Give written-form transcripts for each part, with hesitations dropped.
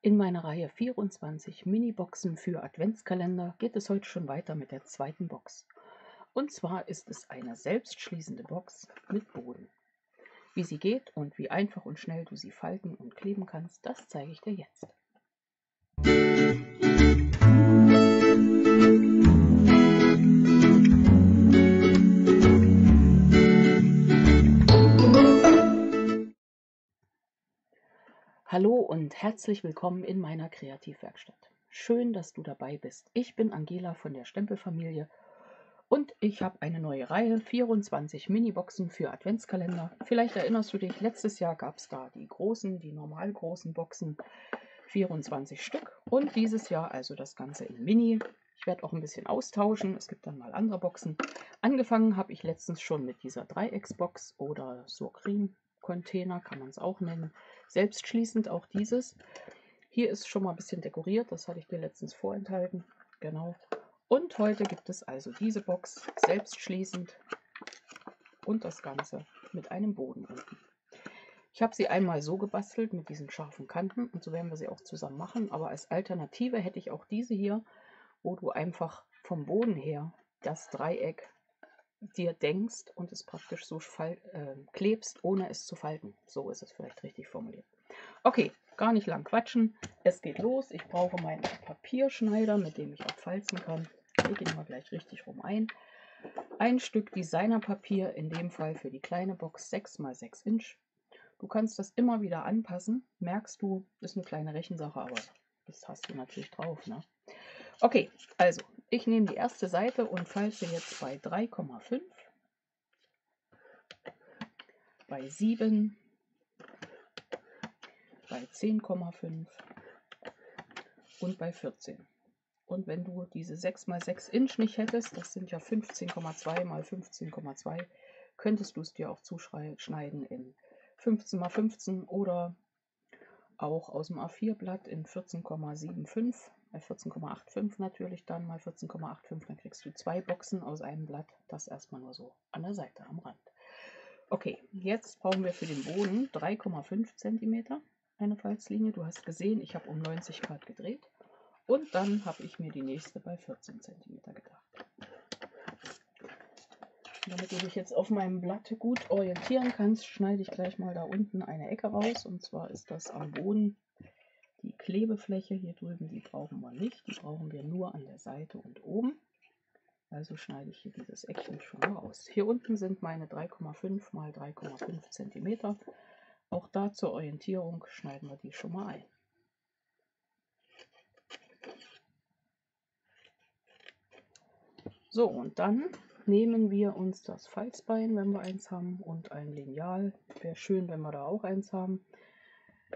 In meiner Reihe 24 Mini-Boxen für Adventskalender geht es heute schon weiter mit der zweiten Box. Und zwar ist es eine selbstschließende Box mit Boden. Wie sie geht und wie einfach und schnell du sie falten und kleben kannst, das zeige ich dir jetzt. Hallo und herzlich willkommen in meiner Kreativwerkstatt. Schön, dass du dabei bist. Ich bin Angela von der Stempelfamilie und ich habe eine neue Reihe, 24 Mini-Boxen für Adventskalender. Vielleicht erinnerst du dich, letztes Jahr gab es da die großen, die normal großen Boxen, 24 Stück. Und dieses Jahr also das Ganze in Mini. Ich werde auch ein bisschen austauschen, es gibt dann mal andere Boxen. Angefangen habe ich letztens schon mit dieser Dreiecksbox oder Surcream-Container, kann man es auch nennen. Selbstschließend auch dieses. Hier ist schon mal ein bisschen dekoriert, das hatte ich dir letztens vorenthalten. Genau. Und heute gibt es also diese Box selbstschließend und das Ganze mit einem Boden unten. Ich habe sie einmal so gebastelt mit diesen scharfen Kanten und so werden wir sie auch zusammen machen. Aber als Alternative hätte ich auch diese hier, wo du einfach vom Boden her das Dreieck dir denkst und es praktisch so klebst, ohne es zu falten. So ist es vielleicht richtig formuliert. Okay, gar nicht lang quatschen. Es geht los. Ich brauche meinen Papierschneider, mit dem ich auch falzen kann. Ich lege ihn mal gleich richtig rum ein. Ein Stück Designerpapier, in dem Fall für die kleine Box 6 x 6 Inch. Du kannst das immer wieder anpassen. Merkst du, ist eine kleine Rechensache, aber das hast du natürlich drauf, ne? Okay, also ich nehme die erste Seite und falze jetzt bei 3,5, bei 7, bei 10,5 und bei 14. Und wenn du diese 6 x 6 Inch nicht hättest, das sind ja 15,2 x 15,2, könntest du es dir auch zuschneiden in 15 x 15 oder auch aus dem A4-Blatt in 14,75, bei 14,85 natürlich dann mal 14,85, dann kriegst du 2 Boxen aus einem Blatt, das erstmal nur so an der Seite am Rand. Okay, jetzt brauchen wir für den Boden 3,5 cm eine Falzlinie. Du hast gesehen, ich habe um 90 Grad gedreht und dann habe ich mir die nächste bei 14 cm gedacht. Damit du dich jetzt auf meinem Blatt gut orientieren kannst, schneide ich gleich mal da unten eine Ecke raus, und zwar ist das am Boden. Die Klebefläche hier drüben, die brauchen wir nicht, die brauchen wir nur an der Seite und oben. Also schneide ich hier dieses Eckchen schon mal raus. Hier unten sind meine 3,5 x 3,5 cm. Auch da zur Orientierung schneiden wir die schon mal ein. So, und dann nehmen wir uns das Falzbein, wenn wir eins haben, und ein Lineal. Wäre schön, wenn wir da auch eins haben.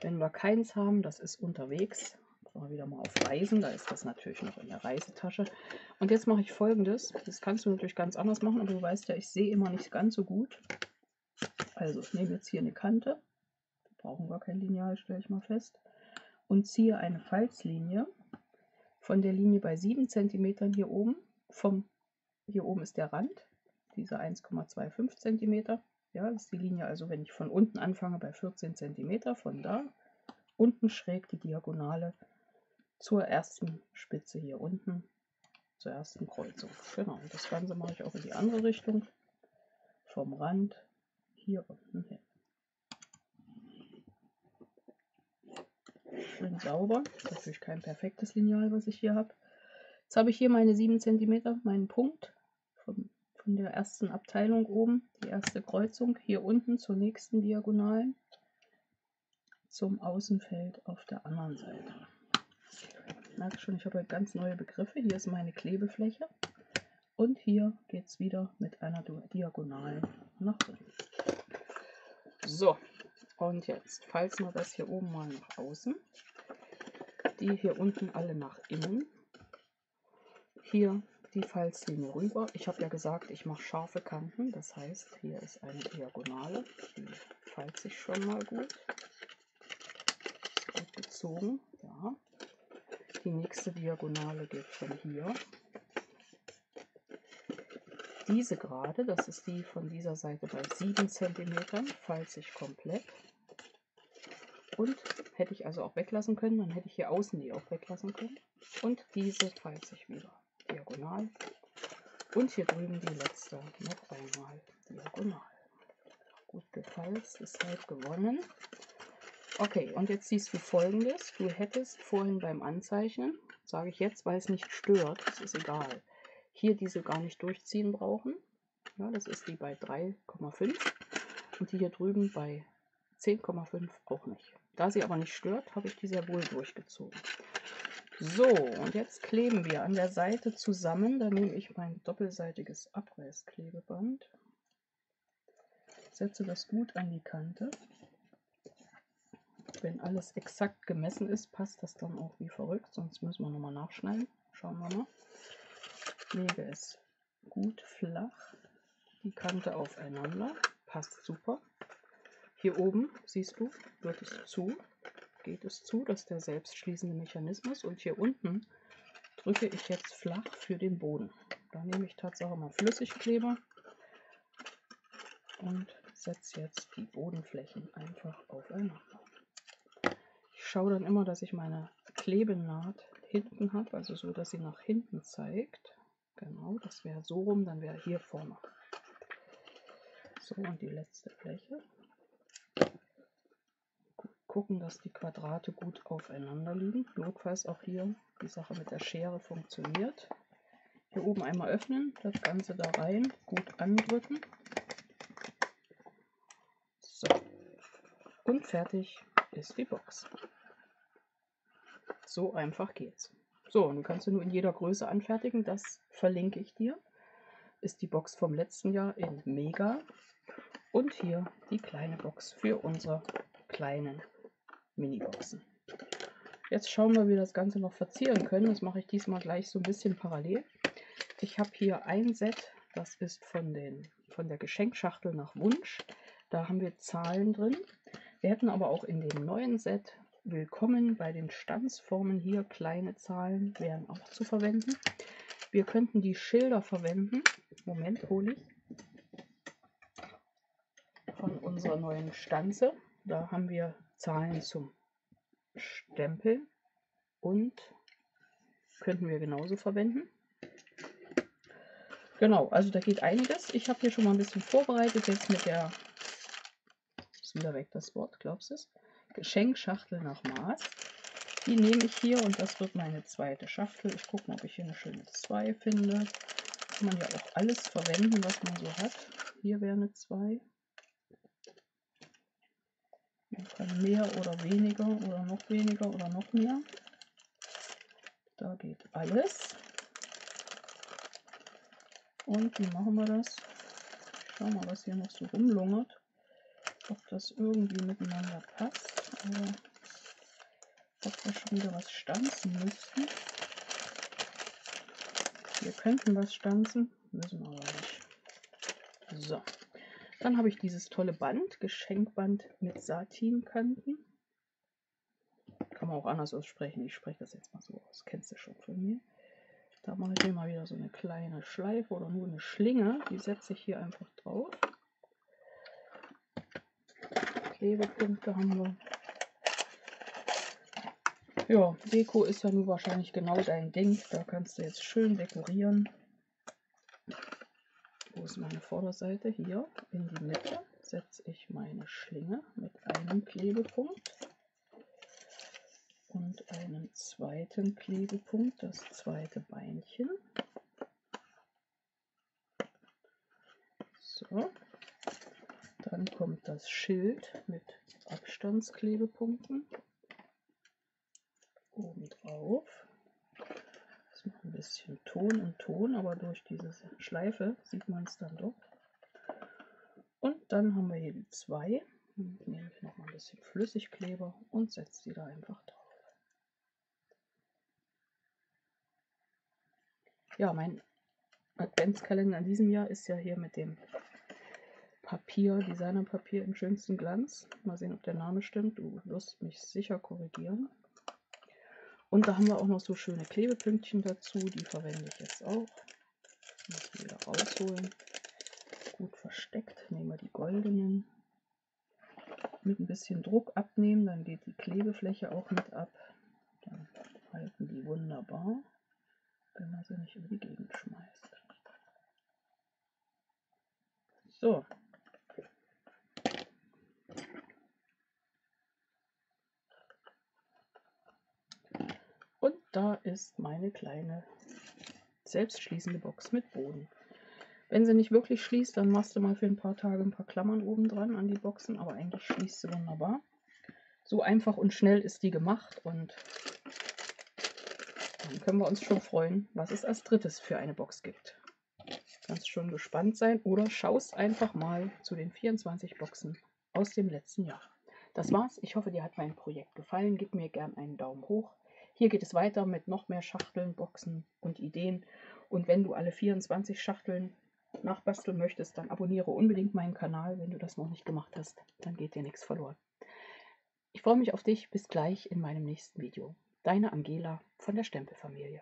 Wenn wir keins haben, das ist unterwegs. Mal wieder mal auf Reisen, da ist das natürlich noch in der Reisetasche. Und jetzt mache ich Folgendes. Das kannst du natürlich ganz anders machen, aber du weißt ja, ich sehe immer nicht ganz so gut. Also ich nehme jetzt hier eine Kante. Da brauchen wir kein Lineal, stelle ich mal fest. Und ziehe eine Falzlinie von der Linie bei 7 cm hier oben. Hier oben ist der Rand, diese 1,25 cm. Ja, das ist die Linie, also wenn ich von unten anfange bei 14 cm, von da unten schräg die Diagonale zur ersten Spitze hier unten, zur ersten Kreuzung. Genau, und das Ganze mache ich auch in die andere Richtung, vom Rand hier unten hin. Schön sauber, das ist natürlich kein perfektes Lineal, was ich hier habe. Jetzt habe ich hier meine 7 cm, meinen Punkt von der ersten Abteilung oben, die erste Kreuzung, hier unten zur nächsten Diagonalen, zum Außenfeld auf der anderen Seite. Merkst schon, ich habe ganz neue Begriffe. Hier ist meine Klebefläche und hier geht es wieder mit einer Diagonalen nach unten. So, und jetzt falzen wir das hier oben mal nach außen. Die hier unten alle nach innen. Hier die Falzlinie rüber. Ich habe ja gesagt, ich mache scharfe Kanten. Das heißt, hier ist eine Diagonale. Die falze ich schon mal gut. Ist gut gezogen. Ja. Die nächste Diagonale geht von hier. Diese gerade, das ist die von dieser Seite bei 7 cm, falze ich komplett. Und hätte ich also auch weglassen können, dann hätte ich hier außen die auch weglassen können. Und diese teilt sich wieder diagonal. Und hier drüben die letzte noch einmal diagonal. Gut gefalzt, ist halb gewonnen. Okay, und jetzt siehst du Folgendes. Du hättest vorhin beim Anzeichnen, sage ich jetzt, weil es nicht stört, das ist egal, hier diese gar nicht durchziehen brauchen. Ja, das ist die bei 3,5 und die hier drüben bei 10,5 auch nicht. Da sie aber nicht stört, habe ich die sehr wohl durchgezogen. So, und jetzt kleben wir an der Seite zusammen. Da nehme ich mein doppelseitiges Abreißklebeband, setze das gut an die Kante. Wenn alles exakt gemessen ist, passt das dann auch wie verrückt, sonst müssen wir nochmal nachschneiden. Schauen wir mal. Lege es gut flach, die Kante aufeinander, passt super. Hier oben, siehst du, wird es zu, geht es zu, das ist der selbstschließende Mechanismus. Und hier unten drücke ich jetzt flach für den Boden. Da nehme ich tatsächlich mal Flüssigkleber und setze jetzt die Bodenflächen einfach aufeinander. Ich schaue dann immer, dass ich meine Klebenaht hinten habe, also so, dass sie nach hinten zeigt. Genau, das wäre so rum, dann wäre hier vorne. So, und die letzte Fläche. Gucken, dass die Quadrate gut aufeinander liegen. Notfalls auch hier die Sache mit der Schere funktioniert. Hier oben einmal öffnen, das Ganze da rein, gut andrücken. So, und fertig ist die Box. So einfach geht's. So, und du kannst du nur in jeder Größe anfertigen, das verlinke ich dir. Ist die Box vom letzten Jahr in Mega. Und hier die kleine Box für unsere kleinen Mini-Boxen. Jetzt schauen wir, wie wir das Ganze noch verzieren können. Das mache ich diesmal gleich so ein bisschen parallel. Ich habe hier ein Set, das ist von der Geschenkschachtel nach Wunsch. Da haben wir Zahlen drin. Wir hätten aber auch in dem neuen Set Willkommen bei den Stanzformen hier kleine Zahlen wären auch zu verwenden. Wir könnten die Schilder verwenden. Moment, hole ich. Von unserer neuen Stanze. Da haben wir Zahlen zum Stempeln und könnten wir genauso verwenden. Genau, also da geht einiges. Ich habe hier schon mal ein bisschen vorbereitet, jetzt mit der, ist wieder weg das Wort, glaubst du es? Geschenkschachtel nach Maß. Die nehme ich hier und das wird meine zweite Schachtel. Ich gucke mal, ob ich hier eine schöne 2 finde. Kann man ja auch alles verwenden, was man so hat. Hier wäre eine 2. Man kann mehr oder weniger oder noch mehr. Da geht alles. Und wie machen wir das? Ich schau mal, was hier noch so rumlungert. Ob das irgendwie miteinander passt. Oder ob wir schon wieder was stanzen müssten. Wir könnten was stanzen, müssen aber nicht. So. Dann habe ich dieses tolle Band, Geschenkband mit Satinkanten. Kann man auch anders aussprechen. Ich spreche das jetzt mal so aus. Kennst du schon von mir. Da mache ich mir mal wieder so eine kleine Schleife oder nur eine Schlinge. Die setze ich hier einfach drauf. Klebepunkte haben wir. Ja, Deko ist ja nun wahrscheinlich genau dein Ding. Da kannst du jetzt schön dekorieren. Wo ist meine Vorderseite? Hier in die Mitte setze ich meine Schlinge mit einem Klebepunkt und einem zweiten Klebepunkt, das zweite Beinchen. So, dann kommt das Schild mit Abstandsklebepunkten oben drauf. Das macht ein bisschen Ton und Ton, aber durch diese Schleife sieht man es dann doch. Und dann haben wir hier die 2. Nehme ich noch mal ein bisschen Flüssigkleber und setze die da einfach drauf. Ja, mein Adventskalender in diesem Jahr ist ja hier mit dem Papier, Designerpapier im schönsten Glanz. Mal sehen, ob der Name stimmt. Du wirst mich sicher korrigieren. Und da haben wir auch noch so schöne Klebepünktchen dazu. Die verwende ich jetzt auch. Muss ich wieder rausholen. Gut versteckt. Nehmen wir die goldenen. mit ein bisschen Druck abnehmen, dann geht die Klebefläche auch mit ab. Dann halten die wunderbar, wenn man sie nicht über die Gegend schmeißt. So. Und da ist meine kleine selbstschließende Box mit Boden. Wenn sie nicht wirklich schließt, dann machst du mal für ein paar Tage ein paar Klammern oben dran an die Boxen, aber eigentlich schließt sie wunderbar. So einfach und schnell ist die gemacht und dann können wir uns schon freuen, was es als drittes für eine Box gibt. Kannst schon gespannt sein oder schaust einfach mal zu den 24 Boxen aus dem letzten Jahr. Das war's. Ich hoffe, dir hat mein Projekt gefallen. Gib mir gern einen Daumen hoch. Hier geht es weiter mit noch mehr Schachteln, Boxen und Ideen. Und wenn du alle 24 Schachteln nachbasteln möchtest, dann abonniere unbedingt meinen Kanal. Wenn du das noch nicht gemacht hast, dann geht dir nichts verloren. Ich freue mich auf dich. Bis gleich in meinem nächsten Video. Deine Angela von der Stempelfamilie.